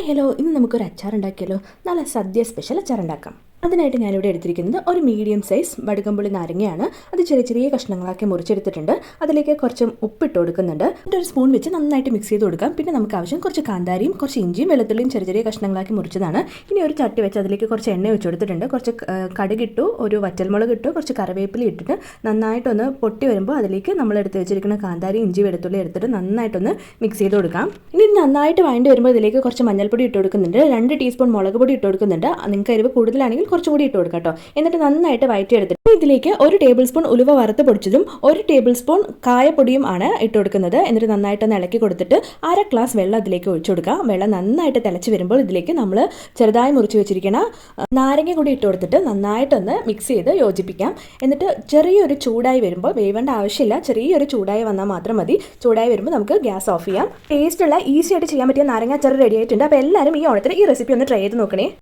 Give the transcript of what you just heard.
Hello, ഇന്ന് നമുക്കൊരു അച്ചാർ ഉണ്ടാക്കിയാലോ. നല്ല സദ്യ സ്പെഷ്യൽ അച്ചാർ ഉണ്ടാക്കാം. അതിനായിട്ട് ഞാനിവിടെ എടുത്തിരിക്കുന്നത് ഒരു മീഡിയം സൈസ് വടുകമ്പുളി നാരങ്ങയാണ്. അത് ചെറിയ ചെറിയ കഷ്ണങ്ങളാക്കി മുറിച്ചെടുത്തിട്ടുണ്ട്. അതിലേക്ക് കുറച്ച് ഉപ്പിട്ട് കൊടുക്കുന്നുണ്ട്. എന്നിട്ട് ഒരു സ്പൂൺ വെച്ച് നന്നായിട്ട് മിക്സ് ചെയ്ത് കൊടുക്കാം. പിന്നെ നമുക്ക് ആവശ്യം കുറച്ച് കാന്താരിയും കുറച്ച് ഇഞ്ചിയും വെളുത്തുള്ളിയും ചെറിയ ചെറിയ കഷ്ണങ്ങളാക്കി മുറിച്ചതാണ്. ഇനി ഒരു ചട്ടി വെച്ച് അതിലേക്ക് കുറച്ച് എണ്ണ ഒഴിച്ച് കൊടുത്തിട്ടുണ്ട്. കുറച്ച് കടുകിട്ടു, ഒരു വറ്റൽമുളക് ഇട്ടു, കുറച്ച് കറിവേപ്പില ഇട്ടിട്ട് നന്നായിട്ടൊന്ന് പൊട്ടി വരുമ്പോൾ അതിലേക്ക് നമ്മൾ എടുത്ത് വെച്ചിരിക്കുന്ന കാന്താരി ഇഞ്ചി വെളുത്തുള്ളി എടുത്തിട്ട് നന്നായിട്ടൊന്ന് മിക്സ് ചെയ്ത് കൊടുക്കാം. ഇനി നന്നായിട്ട് വഴണ്ടി വരുമ്പോൾ ഇതിലേക്ക് കുറച്ച് മഞ്ഞൾപ്പൊടി ഇട്ട് കൊടുക്കുന്നുണ്ട്. 2 ടീസ്പൂൺ മുളക് പൊടി ഇട്ട് കൊടുക്കുന്നുണ്ട്. നിങ്ങൾക്ക് എരിവ് കൂടുതലാണെങ്കിൽ കുറച്ചുകൂടി ഇട്ട് കൊടുക്കാം കേട്ടോ. എന്നിട്ട് നന്നായിട്ട് വഴറ്റിയെടുത്തിട്ട് ഇതിലേക്ക് 1 ടേബിൾ സ്പൂൺ ഉലുവ വറുത്ത് പൊടിച്ചതും 1 ടേബിൾ സ്പൂൺ കായപ്പൊടിയും ആണ് ഇട്ട് കൊടുക്കുന്നത്. എന്നിട്ട് നന്നായിട്ടൊന്ന് ഇളക്കി കൊടുത്തിട്ട് 1/2 ഗ്ലാസ് വെള്ളം അതിലേക്ക് ഒഴിച്ചു കൊടുക്കുക. വെള്ളം നന്നായിട്ട് തിളച്ച് വരുമ്പോൾ ഇതിലേക്ക് നമ്മൾ ചെറുതായി മുറിച്ച് വെച്ചിരിക്കുന്ന നാരങ്ങ കൂടി ഇട്ട് കൊടുത്തിട്ട് നന്നായിട്ടൊന്ന് മിക്സ് ചെയ്ത് യോജിപ്പിക്കാം. എന്നിട്ട് ചെറിയൊരു ചൂടായി വരുമ്പോൾ, വേവേണ്ട ആവശ്യമില്ല, ചെറിയൊരു ചൂടായി വന്നാൽ മാത്രം മതി. ചൂടായി വരുമ്പോൾ നമുക്ക് ഗ്യാസ് ഓഫ് ചെയ്യാം. ടേസ്റ്റുള്ള ഈസി ആയിട്ട് ചെയ്യാൻ പറ്റിയ നാരങ്ങ അച്ചാർ റെഡി ആയിട്ടുണ്ട്. അപ്പോൾ എല്ലാവരും ഈ ഓണത്തിന് ഈ റെസിപ്പി ഒന്ന് ട്രൈ ചെയ്ത് നോക്കണേ.